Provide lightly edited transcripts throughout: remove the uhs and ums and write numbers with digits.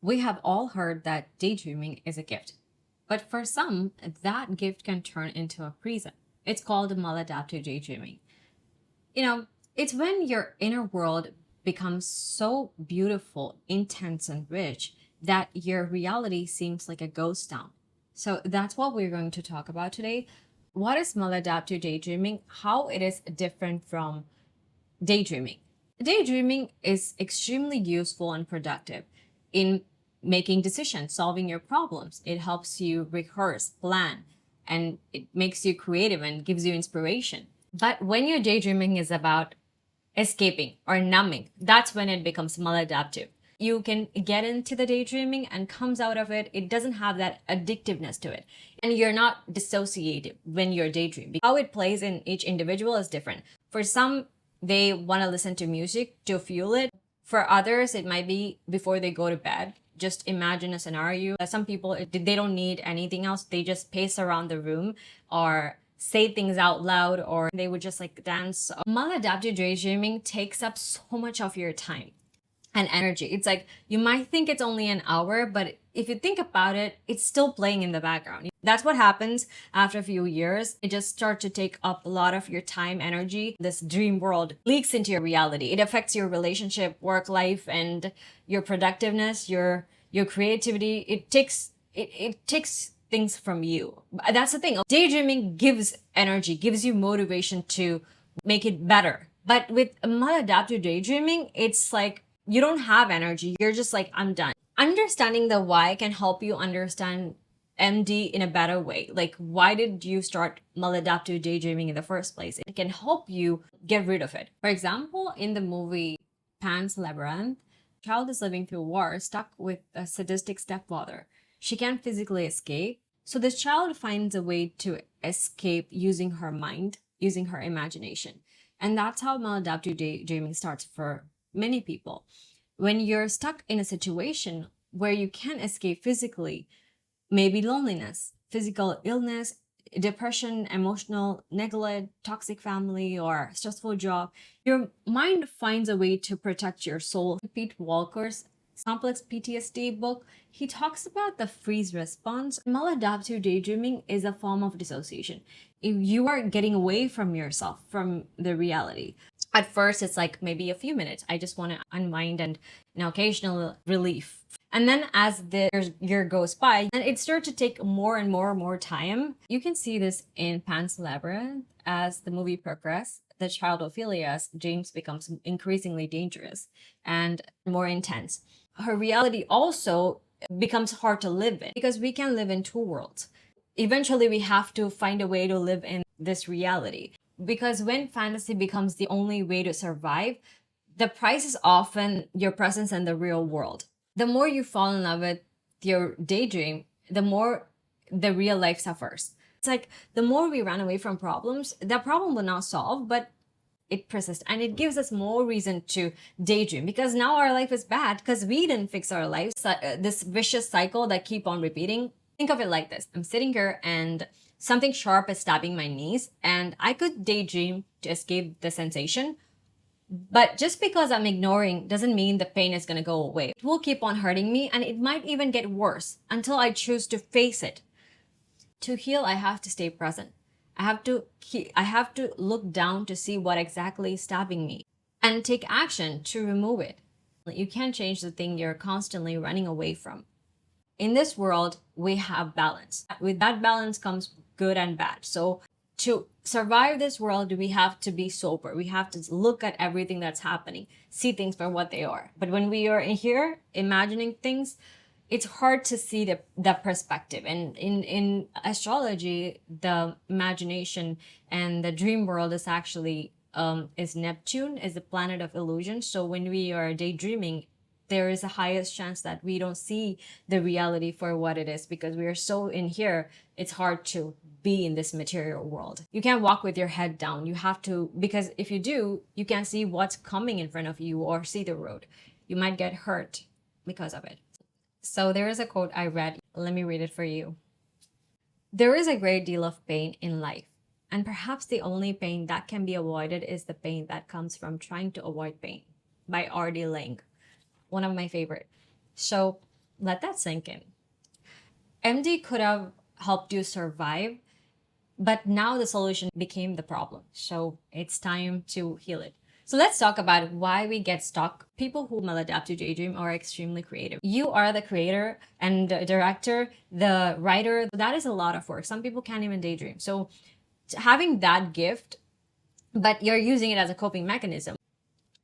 We have all heard that daydreaming is a gift, but for some, that gift can turn into a prison. It's called maladaptive daydreaming. You know, it's when your inner world becomes so beautiful, intense, and rich that your reality seems like a ghost town. So that's what we're going to talk about today. What is maladaptive daydreaming? How it is different from daydreaming. Daydreaming is extremely useful and productive in making decisions, solving your problems. It helps you rehearse, plan, and it makes you creative and gives you inspiration. But when your daydreaming is about escaping or numbing, that's when it becomes maladaptive. You can get into the daydreaming and comes out of it. It doesn't have that addictiveness to it. And you're not dissociated when you're daydreaming. How it plays in each individual is different. For some, they want to listen to music to fuel it. For others, it might be before they go to bed. Just imagine a scenario. Some people, they don't need anything else. They just pace around the room or say things out loud, or they would just like dance. Maladaptive daydreaming takes up so much of your time and energy. It's like you might think it's only an hour, but if you think about it, it's still playing in the background. That's what happens after a few years. It just starts to take up a lot of your time, energy. This dream world leaks into your reality. It affects your relationship, work life, and your productiveness, your creativity. It takes things from you. That's the thing. Daydreaming gives energy, gives you motivation to make it better. But with maladaptive daydreaming, it's like you don't have energy. You're just like, I'm done. Understanding the why can help you understand MD in a better way. Like, why did you start maladaptive daydreaming in the first place? It can help you get rid of it. For example, in the movie Pan's Labyrinth, a child is living through war, stuck with a sadistic stepfather. She can't physically escape. So this child finds a way to escape using her mind, using her imagination. And that's how maladaptive daydreaming starts for many people. When you're stuck in a situation where you can't escape physically, maybe loneliness, physical illness, depression, emotional neglect, toxic family, or stressful job, your mind finds a way to protect your soul. Pete Walker's complex PTSD book, he talks about the freeze response. Maladaptive daydreaming is a form of dissociation. If you are getting away from yourself, from the reality. At first, it's like maybe a few minutes. I just want to unwind and occasional relief. And then as the year goes by, and it starts to take more and more time. You can see this in Pan's Labyrinth as the movie progresses. The child Ophelia's James becomes increasingly dangerous and more intense. Her reality also becomes hard to live in because we can live in two worlds. Eventually, we have to find a way to live in this reality. Because when fantasy becomes the only way to survive, the price is often your presence in the real world. The more you fall in love with your daydream, the more the real life suffers. It's like the more we run away from problems, the problem will not solve, but it persists. And it gives us more reason to daydream because now our life is bad because we didn't fix our lives. This vicious cycle that keep on repeating. Think of it like this. I'm sitting here and something sharp is stabbing my knees and I could daydream to escape the sensation. But just because I'm ignoring doesn't mean the pain is going to go away. It will keep on hurting me and it might even get worse until I choose to face it. To heal, I have to stay present. I have to look down to see what exactly is stabbing me and take action to remove it. You can't change the thing you're constantly running away from. In this world, we have balance. With that balance comes good and bad. So to survive this world, we have to be sober. We have to look at everything that's happening, see things for what they are. But when we are in here imagining things, it's hard to see the perspective. And in astrology, the imagination and the dream world is actually is Neptune, is the planet of illusion. So when we are daydreaming, there is a highest chance that we don't see the reality for what it is because we are so in here. It's hard to be in this material world. You can't walk with your head down. You have to, because if you do, you can't see what's coming in front of you or see the road. You might get hurt because of it. So there is a quote I read. Let me read it for you. There is a great deal of pain in life, and perhaps the only pain that can be avoided is the pain that comes from trying to avoid pain, by R.D. Laing. One of my favorite. So Let that sink in. MD could have helped you survive, but now the solution became the problem. So it's time to heal it. So let's talk about why we get stuck. People who maladaptive daydream are extremely creative. You are the creator and the director, the writer. That is a lot of work. Some people can't even daydream. So having that gift, but you're using it as a coping mechanism.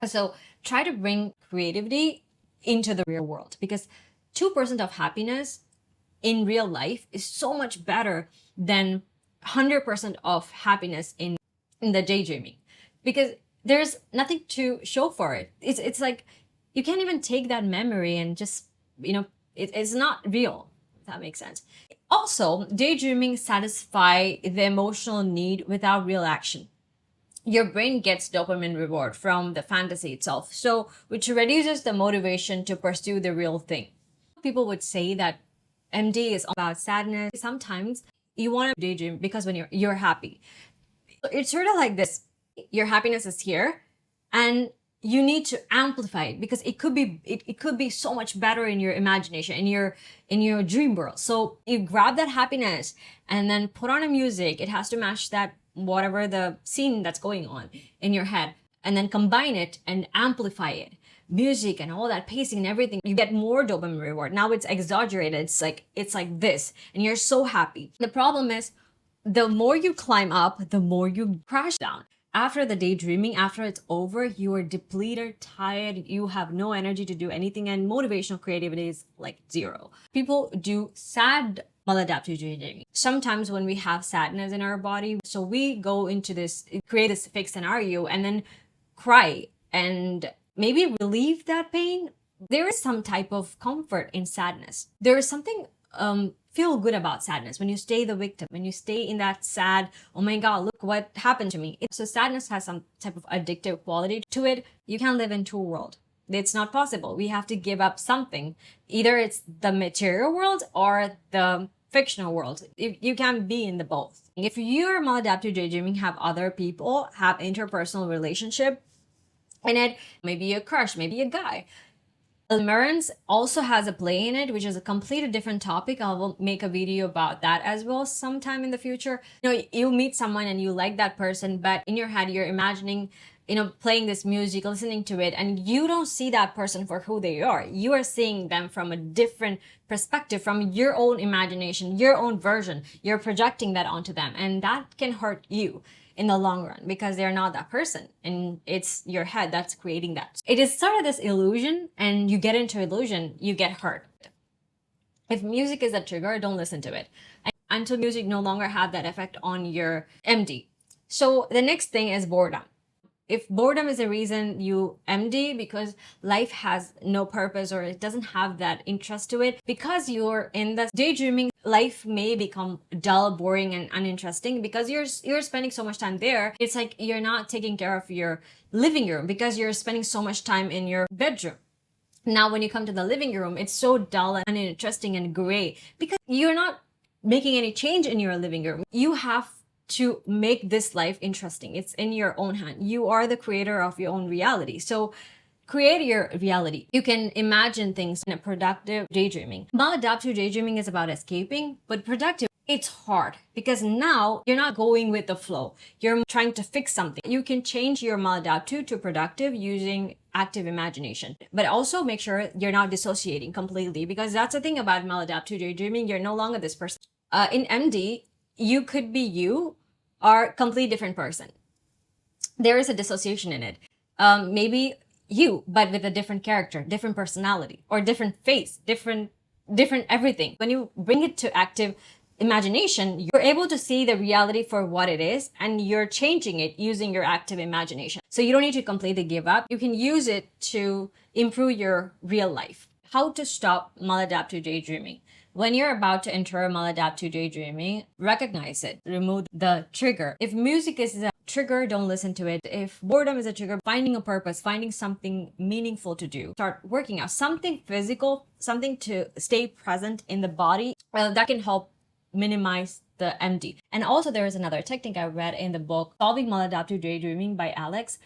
So try to bring creativity into the real world, because 2% of happiness in real life is so much better than 100% of happiness in the daydreaming, because there's nothing to show for it. It's like you can't even take that memory and just, it's not real, if that makes sense. Also, daydreaming satisfy the emotional need without real action. Your brain gets dopamine reward from the fantasy itself, so which reduces the motivation to pursue the real thing. People would say that MD is about sadness. Sometimes you want to daydream because when you're happy. It's sort of like this. Your happiness is here and you need to amplify it, because it could be so much better in your imagination, in your dream world. So you grab that happiness and then put on a music. It has to match that whatever the scene that's going on in your head, and then combine it and amplify it. Music and all that pacing and everything, you get more dopamine reward. Now it's exaggerated. It's like this, and you're so happy. The problem is, the more you climb up, the more you crash down. After the daydreaming, after it's over, you are depleted, tired, you have no energy to do anything, and motivational creativity is like zero. People do sad maladaptive daydreaming. Sometimes when we have sadness in our body, so we go into this, create this fake scenario and then cry and maybe relieve that pain. There is some type of comfort in sadness. There is something feel good about sadness when you stay the victim, when you stay in that sad, oh my god, look what happened to me. So sadness has some type of addictive quality to it. You can't live in two worlds. It's not possible. We have to give up something. Either it's the material world or the fictional world. You can't be in the both. If you're maladaptive daydreaming, have other people, have interpersonal relationship in it, maybe a crush, maybe a guy. Limerence also has a play in it, which is a completely different topic. I will make a video about that as well sometime in the future. You meet someone and you like that person, but in your head you're imagining, playing this music, listening to it, and you don't see that person for who they are. You are seeing them from a different perspective, from your own imagination, your own version. You're projecting that onto them, and that can hurt you in the long run, because they're not that person, and it's your head that's creating that. It is sort of this illusion, and you get into illusion, you get hurt. If music is a trigger, don't listen to it until music no longer have that effect on your MD. So the next thing is boredom. If boredom is a reason you MD because life has no purpose or it doesn't have that interest to it, because you're in the daydreaming, life may become dull, boring, and uninteresting because you're spending so much time there. It's like you're not taking care of your living room because you're spending so much time in your bedroom. Now, when you come to the living room, it's so dull and uninteresting and gray because you're not making any change in your living room. You have to make this life interesting. It's in your own hand. You are the creator of your own reality. So create your reality. You can imagine things in a productive daydreaming. Maladaptive daydreaming is about escaping, but productive, it's hard because now you're not going with the flow. You're trying to fix something. You can change your maladaptive to productive using active imagination, but also make sure you're not dissociating completely, because that's the thing about maladaptive daydreaming. You're no longer this person. In MD, you could be you or completely different person. There is a dissociation in it. Maybe you, but with a different character, different personality, or different face, different everything. When you bring it to active imagination, you're able to see the reality for what it is, and you're changing it using your active imagination. So you don't need to completely give up. You can use it to improve your real life. How to stop maladaptive daydreaming? When you're about to enter maladaptive daydreaming, recognize it. Remove the trigger. If music is a trigger, don't listen to it. If boredom is a trigger, finding a purpose, finding something meaningful to do. Start working out. Something physical, something to stay present in the body, that can help minimize the MD. And also there is another technique I read in the book, Solving Maladaptive Daydreaming by Alex.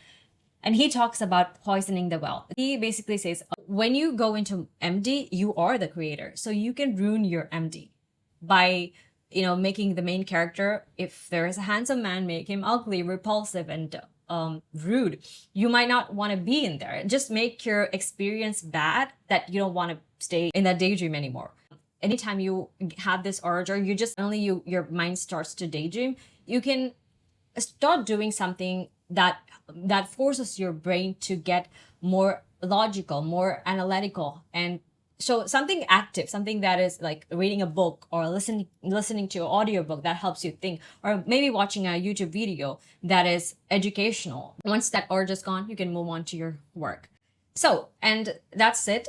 And he talks about poisoning the well. He basically says, when you go into MD, you are the creator. So you can ruin your MD by, making the main character, if there is a handsome man, make him ugly, repulsive, and rude. You might not want to be in there. Just make your experience bad that you don't want to stay in that daydream anymore. Anytime you have this urge, or you just suddenly your mind starts to daydream, you can start doing something that forces your brain to get more logical, more analytical, and so something active, something that is like reading a book or listening to an audiobook that helps you think, or maybe watching a YouTube video that is educational. Once that urge is gone, you can move on to your work. So, and that's it.